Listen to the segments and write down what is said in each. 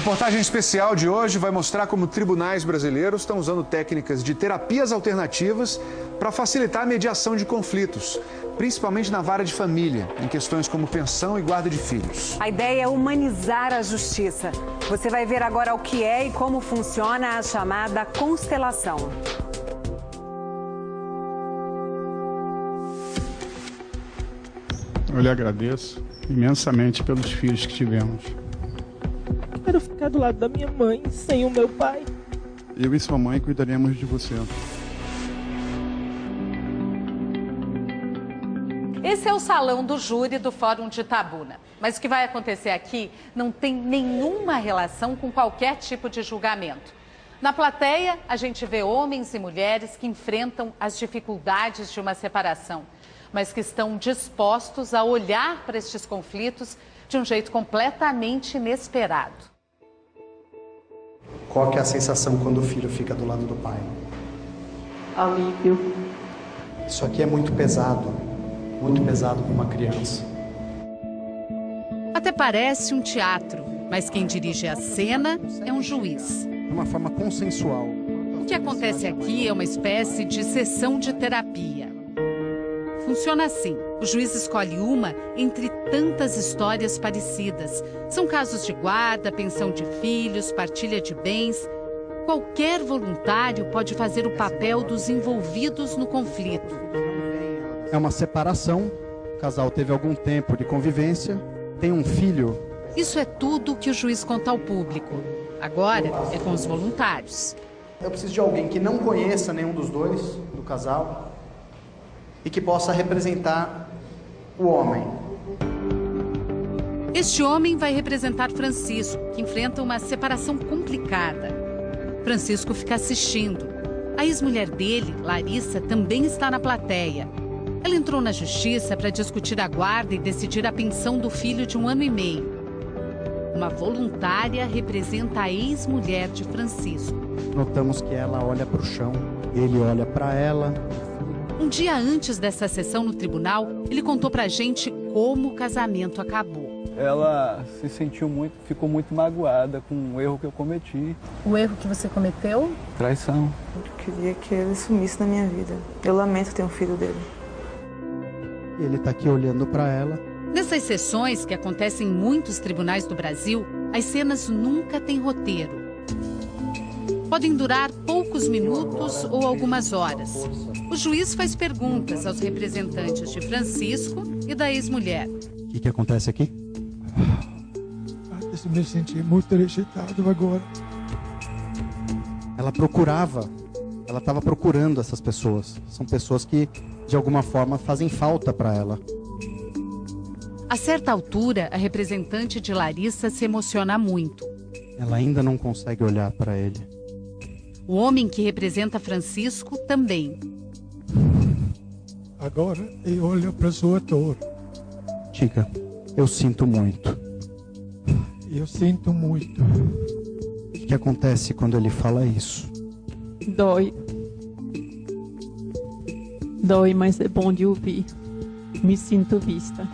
reportagem especial de hoje vai mostrar como tribunais brasileiros estão usando técnicas de terapias alternativas para facilitar a mediação de conflitos, principalmente na vara de família, em questões como pensão e guarda de filhos. A ideia é humanizar a justiça. Você vai ver agora o que é e como funciona a chamada constelação. Eu lhe agradeço imensamente pelos filhos que tivemos. Quero ficar do lado da minha mãe, sem o meu pai. Eu e sua mãe cuidaremos de você. Esse é o salão do júri do Fórum de Itabuna. Mas o que vai acontecer aqui não tem nenhuma relação com qualquer tipo de julgamento. Na plateia, a gente vê homens e mulheres que enfrentam as dificuldades de uma separação, mas que estão dispostos a olhar para estes conflitos de um jeito completamente inesperado. Qual que é a sensação quando o filho fica do lado do pai? Alívio. Isso aqui é muito pesado para uma criança. Até parece um teatro, mas quem dirige a cena é um juiz. De uma forma consensual. O que acontece aqui é uma espécie de sessão de terapia. Funciona assim: o juiz escolhe uma entre tantas histórias parecidas. São casos de guarda, pensão de filhos, partilha de bens. Qualquer voluntário pode fazer o papel dos envolvidos no conflito. É uma separação, o casal teve algum tempo de convivência, tem um filho. Isso é tudo o que o juiz conta ao público. Agora é com os voluntários. Eu preciso de alguém que não conheça nenhum dos dois, do casal, e que possa representar o homem. Este homem vai representar Francisco, que enfrenta uma separação complicada. Francisco fica assistindo. A ex-mulher dele, Larissa, também está na plateia. Ela entrou na justiça para discutir a guarda e decidir a pensão do filho de 1 ano e meio. Uma voluntária representa a ex-mulher de Francisco. Notamos que ela olha para o chão, ele olha para ela. Um dia antes dessa sessão no tribunal, ele contou pra gente como o casamento acabou. Ela se sentiu ficou muito magoada com o erro que eu cometi. O erro que você cometeu? Traição. Eu queria que ele sumisse da minha vida. Eu lamento ter um filho dele. Ele está aqui olhando para ela. Nessas sessões, que acontecem em muitos tribunais do Brasil, as cenas nunca têm roteiro. Podem durar poucos minutos ou algumas horas. O juiz faz perguntas aos representantes de Francisco e da ex-mulher. O que acontece aqui? Eu me senti muito rejeitado agora. Ela estava procurando essas pessoas. São pessoas que, de alguma forma, fazem falta para ela. A certa altura, a representante de Larissa se emociona muito. Ela ainda não consegue olhar para ele. O homem que representa Francisco também. Agora eu olho para sua dor. Diga, eu sinto muito. Eu sinto muito. O que acontece quando ele fala isso? Dói. Dói, mas é bom de ouvir. Me sinto vista.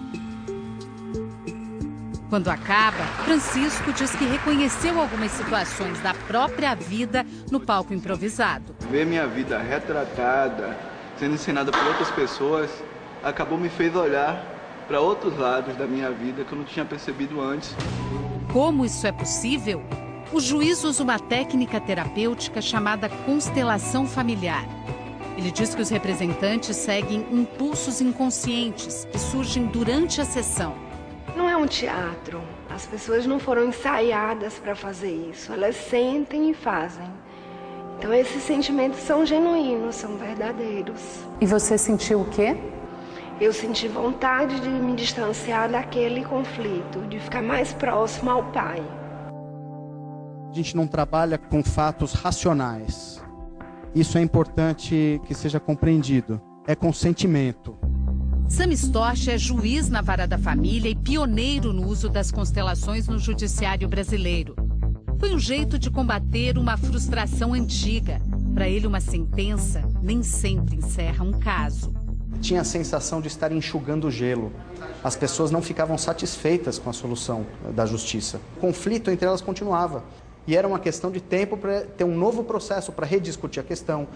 Quando acaba, Francisco diz que reconheceu algumas situações da própria vida no palco improvisado. Ver minha vida retratada, sendo ensinada por outras pessoas, me fez olhar para outros lados da minha vida que eu não tinha percebido antes. Como isso é possível? O juiz usa uma técnica terapêutica chamada constelação familiar. Ele diz que os representantes seguem impulsos inconscientes que surgem durante a sessão. Não é um teatro. As pessoas não foram ensaiadas para fazer isso. Elas sentem e fazem. Então esses sentimentos são genuínos, são verdadeiros. E você sentiu o quê? Eu senti vontade de me distanciar daquele conflito, de ficar mais próximo ao pai. A gente não trabalha com fatos racionais. Isso é importante que seja compreendido. É com sentimento. Sam Storch é juiz na Vara da Família e pioneiro no uso das constelações no judiciário brasileiro. Foi um jeito de combater uma frustração antiga. Para ele, uma sentença nem sempre encerra um caso. Tinha a sensação de estar enxugando gelo. As pessoas não ficavam satisfeitas com a solução da justiça. O conflito entre elas continuava. E era uma questão de tempo para ter um novo processo para rediscutir a questão.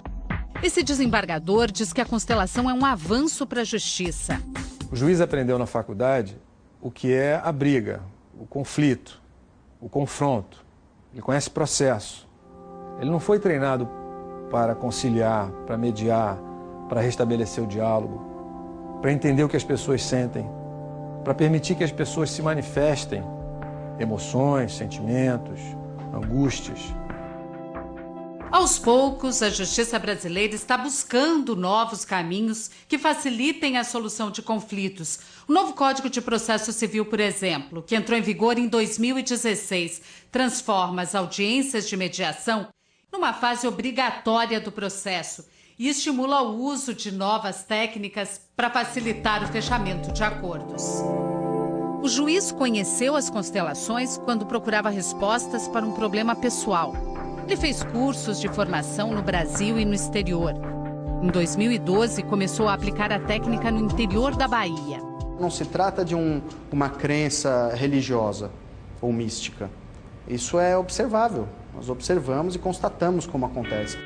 Esse desembargador diz que a constelação é um avanço para a justiça. O juiz aprendeu na faculdade o que é a briga, o conflito, o confronto. Ele conhece processo. Ele não foi treinado para conciliar, para mediar, para restabelecer o diálogo, para entender o que as pessoas sentem, para permitir que as pessoas se manifestem emoções, sentimentos, angústias. Aos poucos, a justiça brasileira está buscando novos caminhos que facilitem a solução de conflitos. O novo Código de Processo Civil, por exemplo, que entrou em vigor em 2016, transforma as audiências de mediação numa fase obrigatória do processo e estimula o uso de novas técnicas para facilitar o fechamento de acordos. O juiz conheceu as constelações quando procurava respostas para um problema pessoal. Ele fez cursos de formação no Brasil e no exterior. Em 2012, começou a aplicar a técnica no interior da Bahia. Não se trata de uma crença religiosa ou mística. Isso é observável. Nós observamos e constatamos como acontece.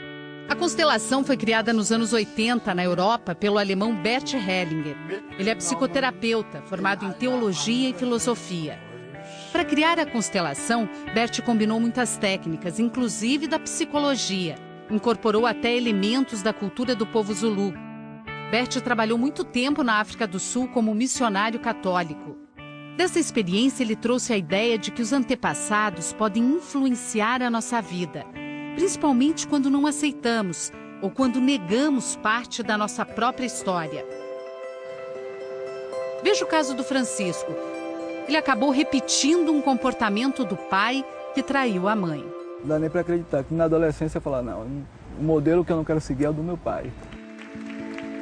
A constelação foi criada nos anos 80 na Europa pelo alemão Bert Hellinger. Ele é psicoterapeuta, formado em teologia e filosofia. Para criar a constelação, Bert combinou muitas técnicas, inclusive da psicologia. Incorporou até elementos da cultura do povo Zulu. Bert trabalhou muito tempo na África do Sul como missionário católico. Dessa experiência, ele trouxe a ideia de que os antepassados podem influenciar a nossa vida, principalmente quando não aceitamos ou quando negamos parte da nossa própria história. Veja o caso do Francisco. Ele acabou repetindo um comportamento do pai que traiu a mãe. Não dá nem para acreditar que na adolescência eu falar, não, o modelo que eu não quero seguir é o do meu pai.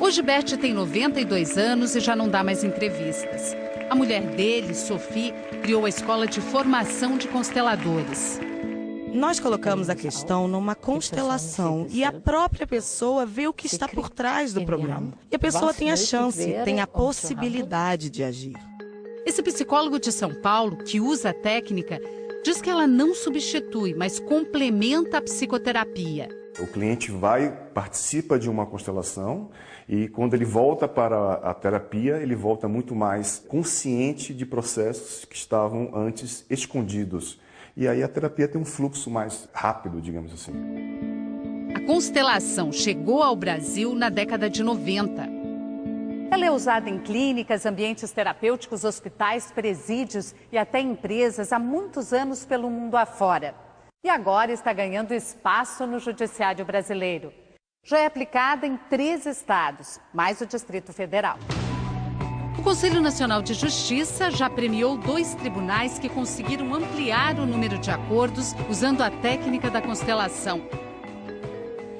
Hoje Bert tem 92 anos e já não dá mais entrevistas. A mulher dele, Sophie, criou a escola de formação de consteladores. Nós colocamos a questão numa constelação e a própria pessoa vê o que está por trás do problema. E a pessoa tem a chance, tem a possibilidade de agir. Esse psicólogo de São Paulo, que usa a técnica, diz que ela não substitui, mas complementa a psicoterapia. O cliente participa de uma constelação e quando ele volta para a terapia, ele volta muito mais consciente de processos que estavam antes escondidos. E aí a terapia tem um fluxo mais rápido, digamos assim. A constelação chegou ao Brasil na década de 90. Ela é usada em clínicas, ambientes terapêuticos, hospitais, presídios e até empresas há muitos anos pelo mundo afora. E agora está ganhando espaço no judiciário brasileiro. Já é aplicada em 3 estados, mais o Distrito Federal. O Conselho Nacional de Justiça já premiou 2 tribunais que conseguiram ampliar o número de acordos usando a técnica da constelação.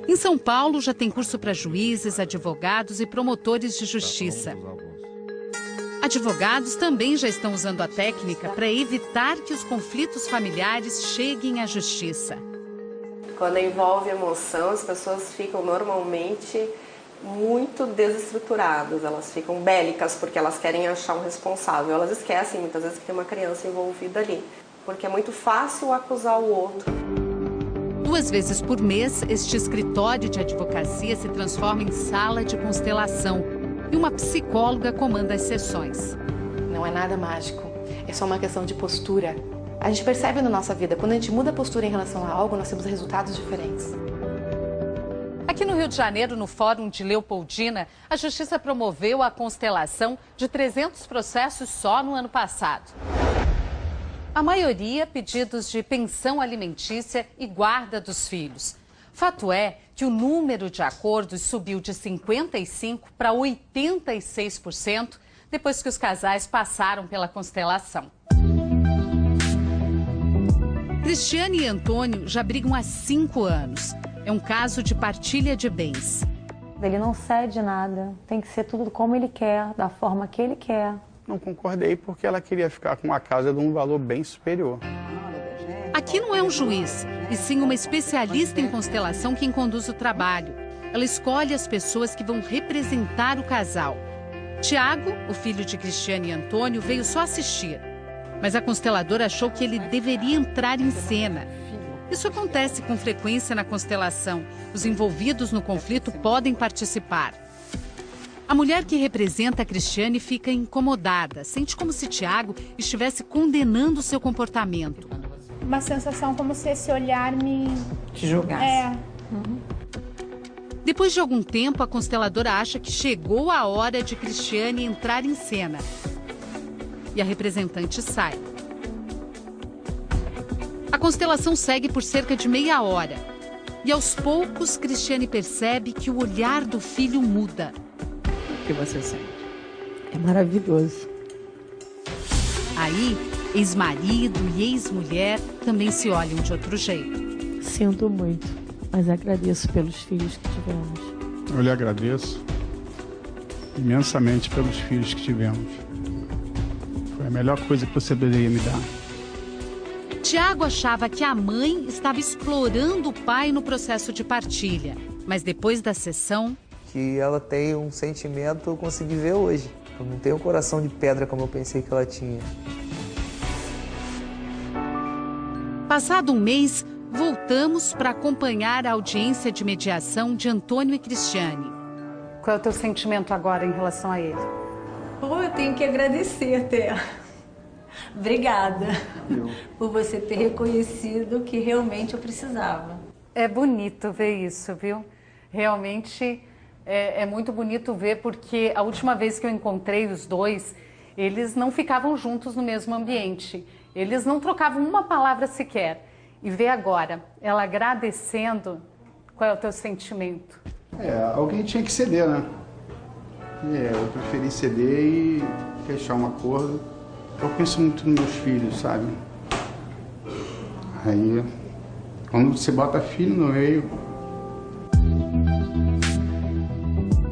Em São Paulo, já tem curso para juízes, advogados e promotores de justiça. Advogados também já estão usando a técnica para evitar que os conflitos familiares cheguem à justiça. Quando envolve emoção, as pessoas ficam normalmente muito desestruturadas, elas ficam bélicas porque elas querem achar um responsável. Elas esquecem muitas vezes que tem uma criança envolvida ali, porque é muito fácil acusar o outro. 2 vezes por mês, este escritório de advocacia se transforma em sala de constelação e uma psicóloga comanda as sessões. Não é nada mágico, é só uma questão de postura. A gente percebe na nossa vida, quando a gente muda a postura em relação a algo, nós temos resultados diferentes. Aqui no Rio de Janeiro, no Fórum de Leopoldina, a Justiça promoveu a constelação de 300 processos só no ano passado. A maioria pedidos de pensão alimentícia e guarda dos filhos. Fato é que o número de acordos subiu de 55% para 86% depois que os casais passaram pela constelação. Cristiane e Antônio já brigam há 5 anos. É um caso de partilha de bens. Ele não cede nada, tem que ser tudo como ele quer, da forma que ele quer. Não concordei porque ela queria ficar com uma casa de um valor bem superior. Aqui não é um juiz, e sim uma especialista em constelação quem conduz o trabalho. ela escolhe as pessoas que vão representar o casal. Tiago, o filho de Cristiane e Antônio, veio só assistir. Mas a consteladora achou que ele deveria entrar em cena. Isso acontece com frequência na constelação. Os envolvidos no conflito podem participar. A mulher que representa a Cristiane fica incomodada. Sente como se Tiago estivesse condenando seu comportamento. Uma sensação como se esse olhar me... te julgasse. É. Depois de algum tempo, a consteladora acha que chegou a hora de Cristiane entrar em cena. E a representante sai. A constelação segue por cerca de meia hora. E aos poucos, Cristiane percebe que o olhar do filho muda. O que você sente? É maravilhoso. Aí, ex-marido e ex-mulher também se olham de outro jeito. Sinto muito, mas agradeço pelos filhos que tivemos. Eu lhe agradeço imensamente pelos filhos que tivemos. Foi a melhor coisa que você poderia me dar. Tiago achava que a mãe estava explorando o pai no processo de partilha. Mas depois da sessão... que ela tem um sentimento, eu consegui ver hoje. Eu não tenho um coração de pedra como eu pensei que ela tinha. Passado um mês, voltamos para acompanhar a audiência de mediação de Antônio e Cristiane. Qual é o teu sentimento agora em relação a ele? Pô, eu tenho que agradecer até. Obrigada por você ter reconhecido que realmente eu precisava. É bonito ver isso, viu? Realmente é muito bonito ver, porque a última vez que eu encontrei os dois, eles não ficavam juntos no mesmo ambiente. Eles não trocavam uma palavra sequer. E ver agora, ela agradecendo, qual é o teu sentimento? Alguém tinha que ceder, né? Eu preferi ceder e fechar um acordo. Eu penso muito nos meus filhos, sabe? Aí, quando você bota filho no meio...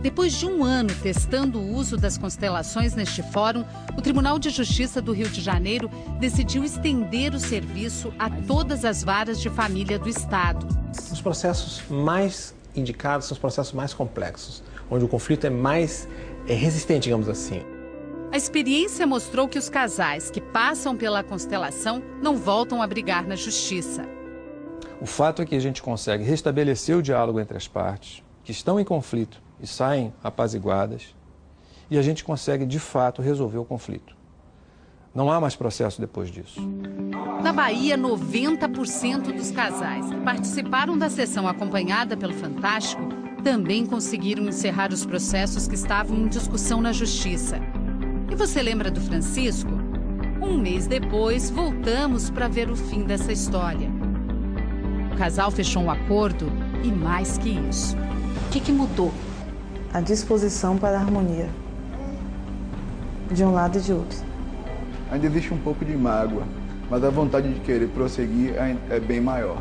Depois de um ano testando o uso das constelações neste fórum, o Tribunal de Justiça do Rio de Janeiro decidiu estender o serviço a todas as varas de família do Estado. Os processos mais indicados são os processos mais complexos, onde o conflito é mais resistente, digamos assim. A experiência mostrou que os casais que passam pela constelação não voltam a brigar na justiça. O fato é que a gente consegue restabelecer o diálogo entre as partes, que estão em conflito e saem apaziguadas, e a gente consegue, de fato, resolver o conflito. Não há mais processo depois disso. Na Bahia, 90% dos casais que participaram da sessão acompanhada pelo Fantástico também conseguiram encerrar os processos que estavam em discussão na justiça. E você lembra do Francisco? Um mês depois, voltamos para ver o fim dessa história. O casal fechou um acordo e mais que isso. O que mudou? A disposição para a harmonia, de um lado e de outro. Ainda existe um pouco de mágoa, mas a vontade de querer prosseguir é bem maior.